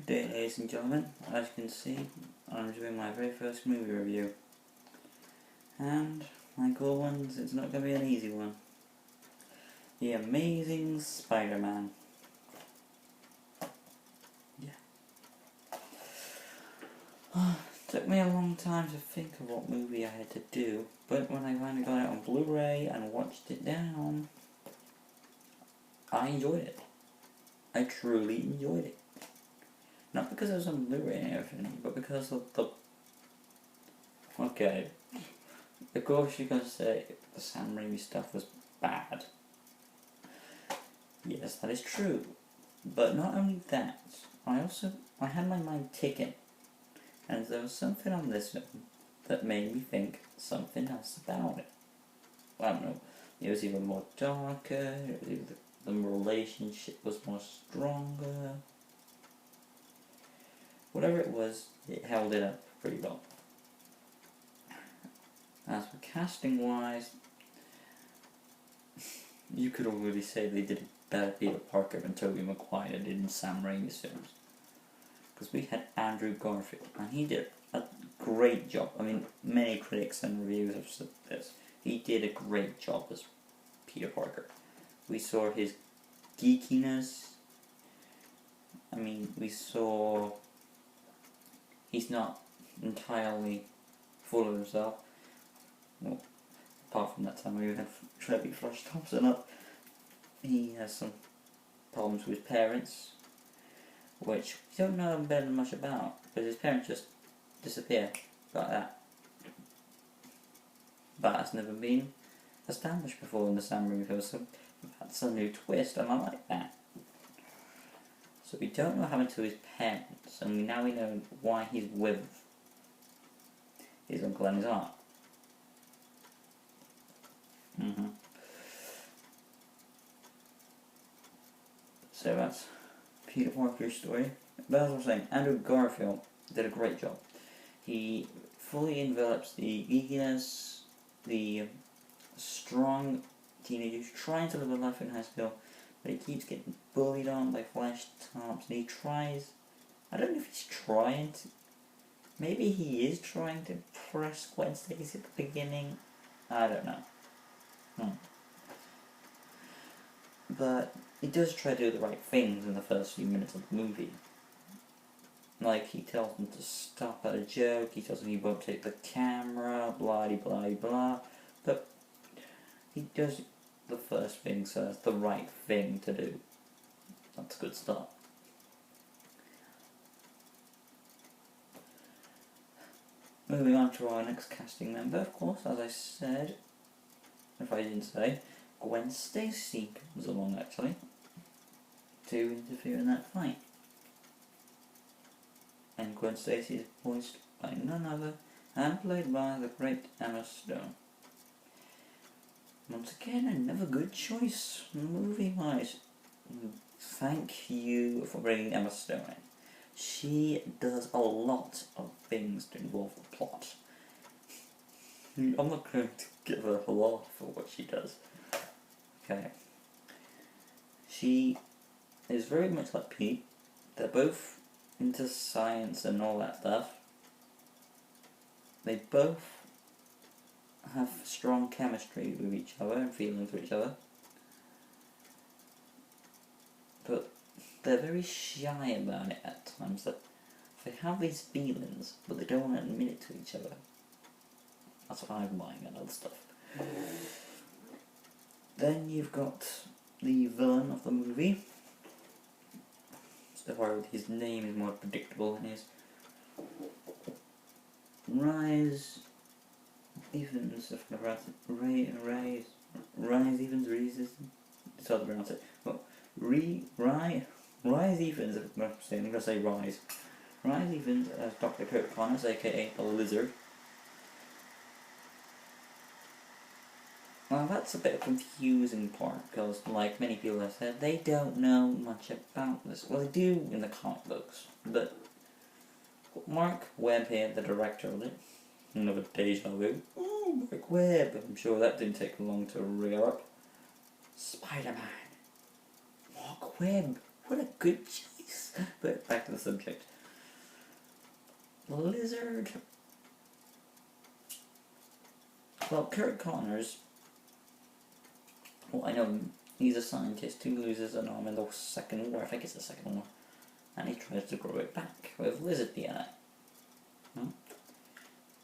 Today, ladies and gentlemen, as you can see, I'm doing my very first movie review. And, like all ones, it's not going to be an easy one. The Amazing Spider-Man. Yeah. Took me a long time to think of what movie I had to do, but when I finally got it on Blu-ray and watched it down, I enjoyed it. I truly enjoyed it. Not because it was on Blu-ray and everything, but because of the... Okay. Of course you're going to say the Sam Raimi stuff was bad. Yes, that is true. But not only that, I had my mind ticking. And there was something on this film that made me think something else about it. I don't know. It was even more darker, the relationship was more stronger. Whatever it was, it held it up pretty well. As for casting wise, you could already say they did a better Peter Parker than Tobey Maguire did in Sam Raimi's films. Because we had Andrew Garfield, and he did a great job. I mean, many critics and reviewers have said this. He did a great job as Peter Parker. We saw his geekiness. I mean, we saw... He's not entirely full of himself. Well, apart from that time we had Trevi Flash Thompson up. He has some problems with his parents, which we don't know very much about, but his parents just disappear like that. That has never been established before in the Sam Raimi film, so that's a new twist, and I like that. So we don't know what happened to his parents, and now we know why he's with his uncle and his aunt. So that's Peter Parker's story. But as I was saying, Andrew Garfield did a great job. He fully envelops the geekiness, the strong teenager who's trying to live a life in high school, but he keeps getting bullied on by Flash Thompson. He tries, I don't know if he's trying to, maybe he is trying to impress Gwen Stacy at the beginning. I don't know. But he does try to do the right things in the first few minutes of the movie. Like, he tells them to stop at a joke, he tells them he won't take the camera, blah blah blah. But he does the first thing, so that's the right thing to do. That's a good start. Moving on to our next casting member, of course, as I said, if I didn't say, Gwen Stacy comes along actually to interfere in that fight. And Gwen Stacy is voiced by none other and played by the great Emma Stone. Once again, another good choice movie-wise. Thank you for bringing Emma Stone in. She does a lot of things to involve the plot. I'm not going to give her a laugh for what she does. Okay. She is very much like Pete. They're both into science and all that stuff. They both have strong chemistry with each other and feelings for each other. But they're very shy about it at times. That they have these feelings, but they don't want to admit it to each other. That's what I'm buying and other stuff. Then you've got the villain of the movie. So his name is more predictable than his. Rise Evans, if I can pronounce it. Rise Evans, it's hard to pronounce it. Well, Rise Evans, if I'm going to say Rise. Rise Evans as Dr. Kurt Connors, aka the Lizard. Well, that's a bit of a confusing part, because, like many people have said, they don't know much about this. Well, they do in the comic books, but Mark Webb here, the director of it, another deja vu. Ooh, Mark Webb! I'm sure that didn't take long to rig up. Spider-Man! Mark Webb! What a good choice! Please! But back to the subject. The lizard... Well, Kurt Connors... Well, I know he's a scientist who loses an arm in the Second War, I think it's the Second War. And he tries to grow it back with lizard DNA.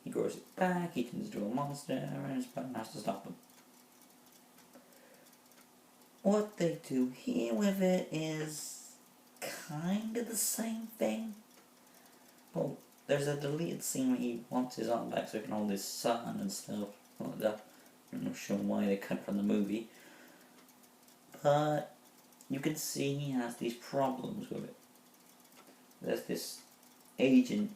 He grows it back, he turns into a monster, and his partner has to stop him. What they do here with it is kind of the same thing. Well, there's a deleted scene where he wants his arm back so he can hold his son and stuff like that. I'm not sure why they cut from the movie. But you can see he has these problems with it. There's this agent,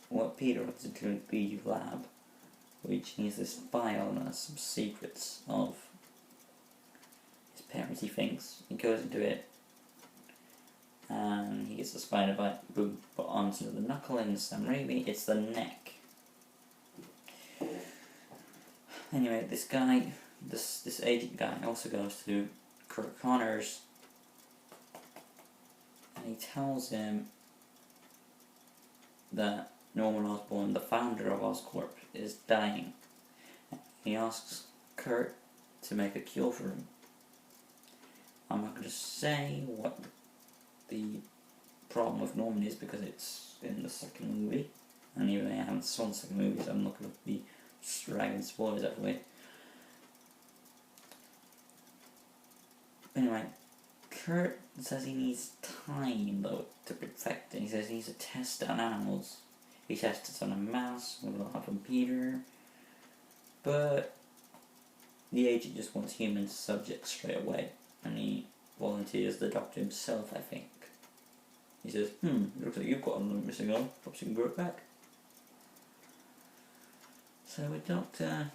what Peter wants into the lab, which needs to spy on some secrets of his parents, he thinks. He goes into it, and he gets the spider bite, boom, but onto the knuckle in Sam Raimi, it's the neck. Anyway, this guy, this agent guy also goes to Kurt Connors, and he tells him that Norman Osborn, the founder of Oscorp, is dying. He asks Kurt to make a cure for him. I'm not going to say what the problem with Norman is because it's in the second movie. And even though I haven't saw the second movie, so I'm not going to be dragging spoilers that way. Anyway, Kurt says he needs time though to perfect it. He says he needs to test it on animals. He tests it on a mouse, with a lot on Peter. But the agent just wants human subjects straight away. And he volunteers the doctor himself, I think. He says, looks like you've got a missing arm. Perhaps you can grow it back. So the doctor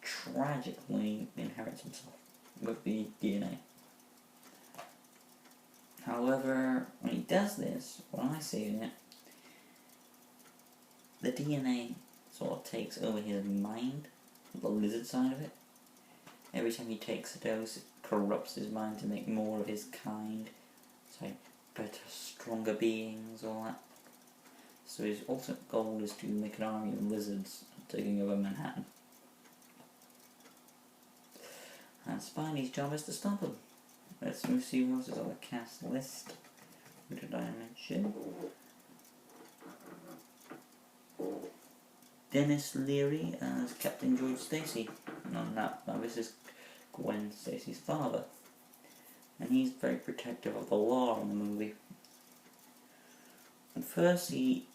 tragically inherits himself with the DNA. However, when he does this, when I see it, the DNA sort of takes over his mind, the lizard side of it. Every time he takes a dose, it corrupts his mind to make more of his kind. So better, stronger beings, all that. So his ultimate goal is to make an army of lizards taking over Manhattan. And Spidey's job is to stop him. Let's move see who else is on the cast list. Who did I mention? Dennis Leary as Captain George Stacy. No, this is Gwen Stacy's father. And he's very protective of the law in the movie. At first he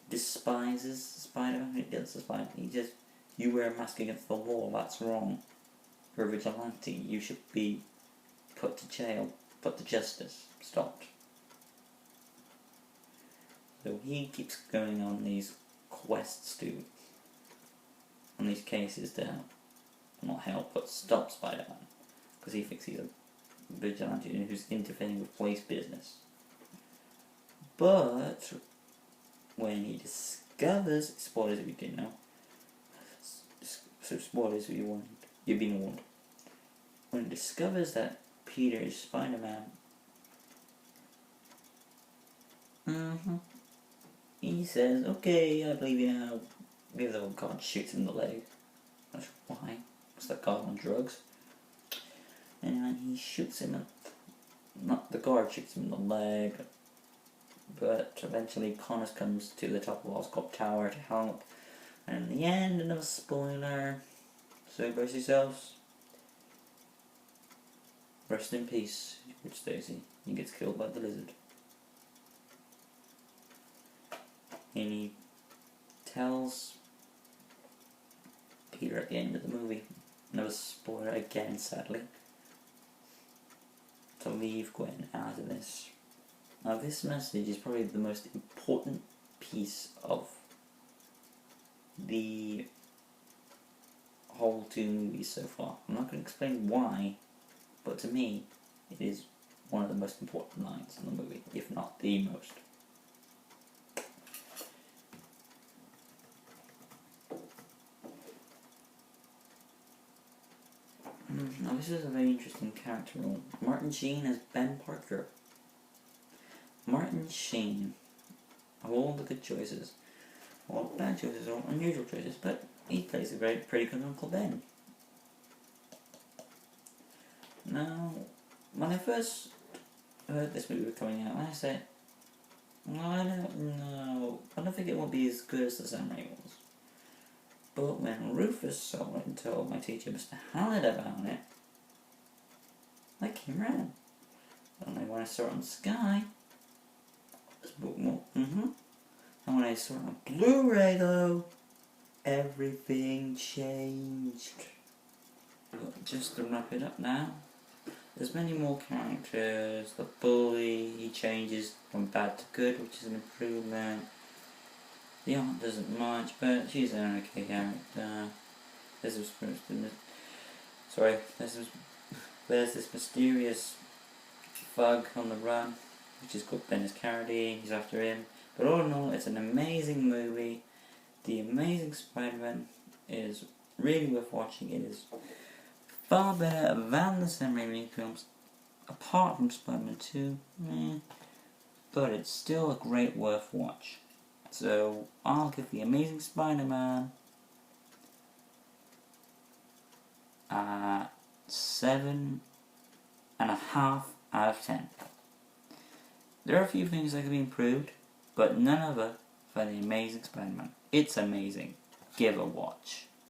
despises Spider-Man. He does despise. He says, you wear a mask against the law, that's wrong. You're a vigilante, you should be put to jail, put to justice, stopped. So he keeps going on these quests on these cases to help, not help, but stop Spider-Man. Because he thinks he's a vigilante who's interfering with police business. But when he discovers, spoilers if you didn't know, so spoilers if you want, you've been warned. When he discovers that Peter is Spider-Man, he says, okay, I believe you now. Even though God shoots him in the leg. That's why. It's that God on drugs. And he shoots him not the guard shoots him in the leg, but eventually Connors comes to the top of Oscorp Tower to help. And in the end, another spoiler. So brace yourselves. Rest in peace, George Stacy. He gets killed by the lizard. And he tells Peter at the end of the movie, another spoiler again sadly, to leave Gwen out of this. Now this message is probably the most important piece of the whole two movies so far. I'm not going to explain why, but to me it is one of the most important lines in the movie, if not the most. Now this is a very interesting character role. Martin Sheen as Ben Parker. Martin Sheen. Of all the good choices, all bad choices, all unusual choices, but he plays a pretty good Uncle Ben. Now, when I first heard this movie was coming out, I said, I don't know, I don't think it will be as good as the Samurai was. But when Rufus saw it and told my teacher, Mr. Hallett, about it, I came round. And when I saw it on Sky, it was a book more. And when I saw it on Blu-ray, though, everything changed. But just to wrap it up now, there's many more characters. The bully, he changes from bad to good, which is an improvement. The aunt doesn't much, but she's an okay character. There's this mysterious thug on the run, which is called Dennis Carradine. He's after him. But all in all, it's an amazing movie. The Amazing Spider-Man is really worth watching. It is far better than the Sam Raimi films, apart from Spider-Man 2. But it's still a great worth watch. So I'll give The Amazing Spider-Man 7.5 out of 10. There are a few things that could be improved, but none other than The Amazing Spider-Man. It's amazing. Give a watch.